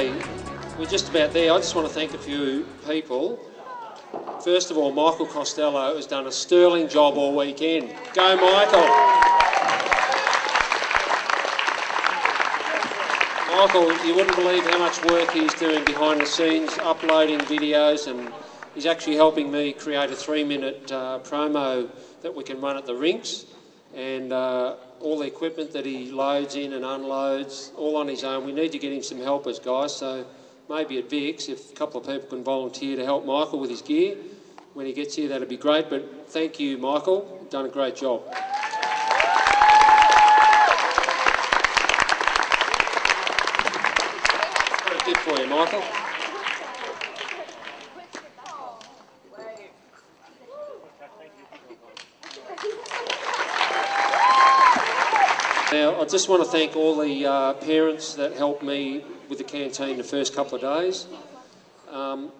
say, we're just about there. I just want to thank a few people. First of all, Michael Costello has done a sterling job all weekend. Go, Michael! Michael, you wouldn't believe how much work he's doing behind the scenes, uploading videos, and he's actually helping me create a 3-minute promo that we can run at the rinks, and all the equipment that he loads in and unloads, all on his own. We need to get him some helpers, guys, so maybe at Vix, if a couple of people can volunteer to help Michael with his gear when he gets here, that'd be great. But thank you, Michael. You've done a great job. Got a tip for you, Michael. Now, I just want to thank all the parents that helped me with the canteen the first couple of days, and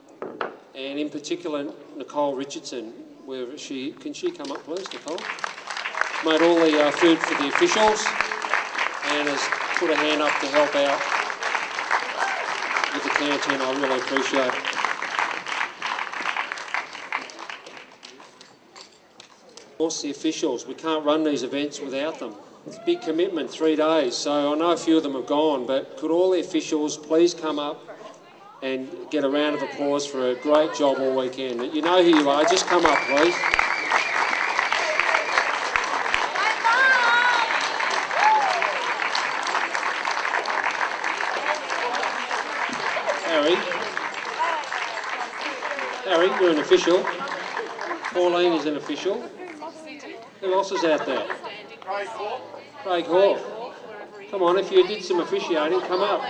in particular Nicole Richardson, where can she come up please, Nicole? Made all the food for the officials and has put a hand up to help out with the canteen. I really appreciate it. Of course, the officials, we can't run these events without them. It's a big commitment, 3 days, so I know a few of them have gone, but could all the officials please come up and get a round of applause for a great job all weekend. You know who you are, just come up please. Harry, you're an official. Pauline is an official. Who else is out there? Craig Hawke. Come on, if you did some officiating, come up.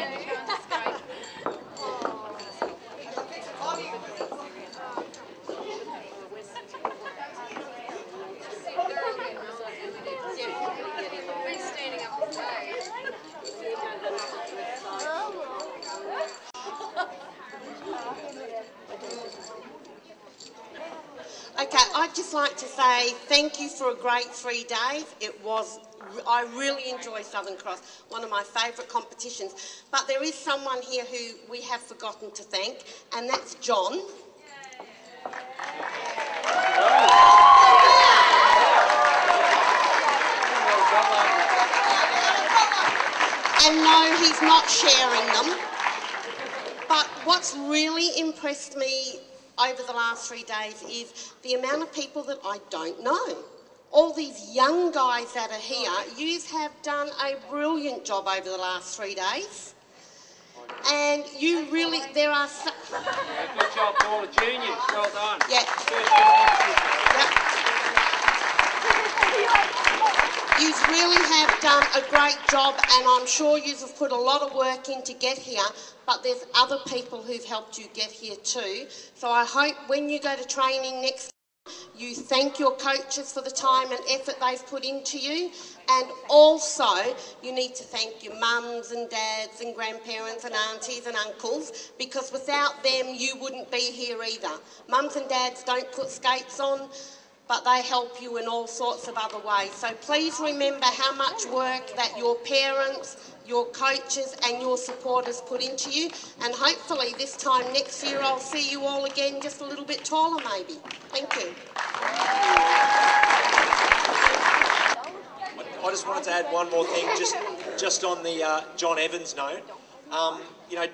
Okay, I'd just like to say thank you for a great 3 days. I really enjoy Southern Cross, one of my favourite competitions. But there is someone here who we have forgotten to thank, and that's John. And no, he's not sharing them. But what's really impressed me over the last 3 days is the amount of people that I don't know. All these young guys that are here, you have done a brilliant job over the last 3 days. And you really, there are... Good job, all the juniors. Well done. Yeah. You really have done a great job, and I'm sure you have put a lot of work in to get here, but there's other people who've helped you get here too. So I hope when you go to training next time, you thank your coaches for the time and effort they've put into you, and also you need to thank your mums and dads and grandparents and aunties and uncles, because without them you wouldn't be here either. Mums and dads don't put skates on, but they help you in all sorts of other ways. So please remember how much work that your parents, your coaches and your supporters put into you, and hopefully this time next year I'll see you all again just a little bit taller maybe. Thank you. I just wanted to add one more thing, just on the John Evans note. You know,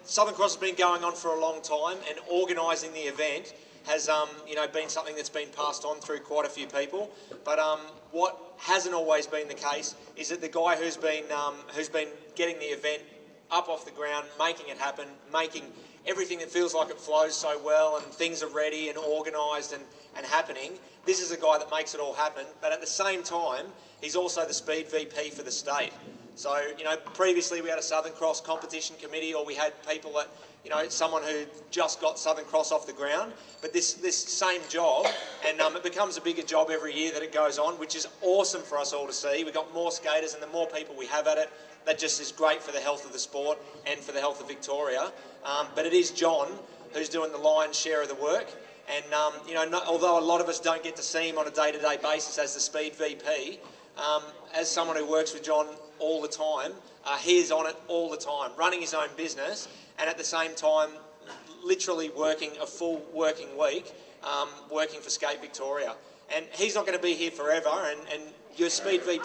Southern Cross has been going on for a long time, and organising the event has you know, been something that's been passed on through quite a few people. But what hasn't always been the case is that the guy who's been getting the event up off the ground, making it happen, making everything that feels like it flows so well and things are ready and organised and happening, this is a guy that makes it all happen. But at the same time, he's also the Speed VP for the state. So, you know, previously we had a Southern Cross competition committee, or we had people that, you know, someone who just got Southern Cross off the ground, but this same job, and it becomes a bigger job every year that it goes on, which is awesome for us all to see. We've got more skaters, and the more people we have at it, that just is great for the health of the sport and for the health of Victoria. But it is John who's doing the lion's share of the work. And although a lot of us don't get to see him on a day-to-day basis as the Speed VP, as someone who works with John all the time, he is on it all the time, running his own business, and at the same time, literally working a full working week, working for Skate Victoria. And he's not going to be here forever, and your Speed VP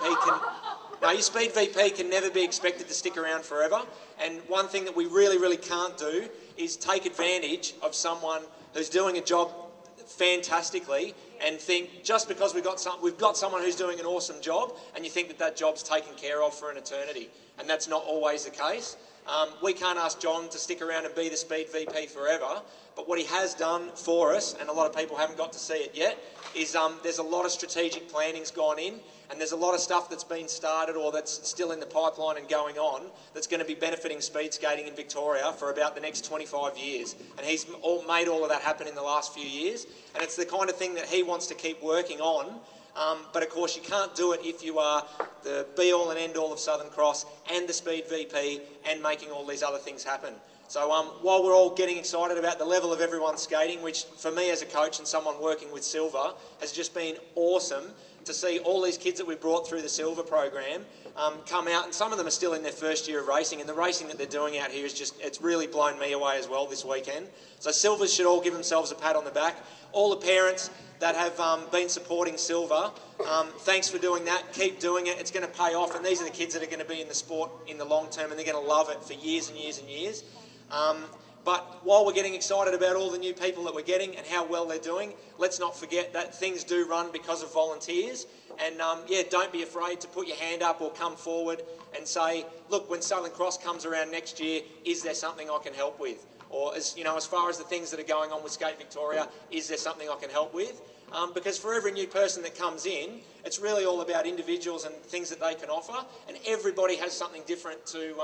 can never be expected to stick around forever. And one thing that we really, really can't do is take advantage of someone who's doing a job fantastically and think just because we've got someone who's doing an awesome job, and you think that job's taken care of for an eternity. And that's not always the case. We can't ask John to stick around and be the Speed VP forever, but what he has done for us, and a lot of people haven't got to see it yet, is there's a lot of strategic planning's gone in, and there's a lot of stuff that's been started or that's still in the pipeline and going on that's going to be benefiting speed skating in Victoria for about the next 25 years. And he's made all of that happen in the last few years, and it's the kind of thing that he wants to keep working on. But of course you can't do it if you are the be-all and end-all of Southern Cross and the Speed VP and making all these other things happen. So while we're all getting excited about the level of everyone's skating, which for me as a coach and someone working with Silver has just been awesome to see all these kids that we brought through the Silver program come out, and some of them are still in their first year of racing, and the racing that they're doing out here is just, it's really blown me away as well this weekend. So Silvers should all give themselves a pat on the back. All the parents that have been supporting Silver, thanks for doing that. Keep doing it. It's going to pay off, and these are the kids that are going to be in the sport in the long term, and they're going to love it for years and years and years. But while we're getting excited about all the new people that we're getting and how well they're doing, let's not forget that things do run because of volunteers. And yeah, don't be afraid to put your hand up or come forward and say, look, when Southern Cross comes around next year, is there something I can help with? Or as far as the things that are going on with Skate Victoria, is there something I can help with? Because for every new person that comes in, it's really all about individuals and things that they can offer, and everybody has something different to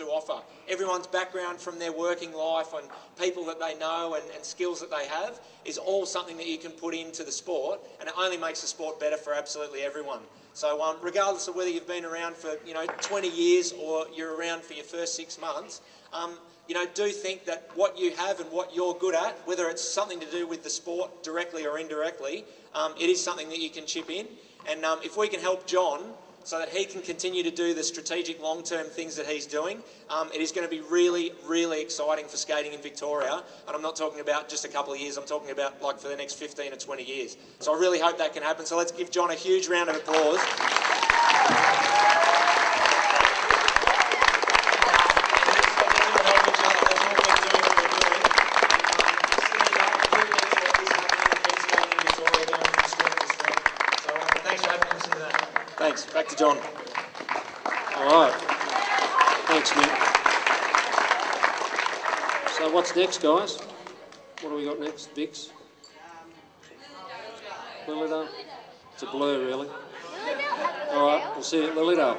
offer. Everyone's background from their working life and people that they know and skills that they have is all something that you can put into the sport, and it only makes the sport better for absolutely everyone. So regardless of whether you've been around for 20 years or you're around for your first 6 months, do think that what you have and what you're good at, whether it's something to do with the sport directly or indirectly, it is something that you can chip in. And if we can help John so that he can continue to do the strategic long-term things that he's doing, it is going to be really, really exciting for skating in Victoria. And I'm not talking about just a couple of years, I'm talking about like for the next 15 or 20 years. So I really hope that can happen. So let's give John a huge round of applause. Thanks. Back to John. All right. Thanks, Mick. So what's next, guys? What do we got next? Vix? Lilydale? It's a blur, really. All right, we'll see you at Lilydale.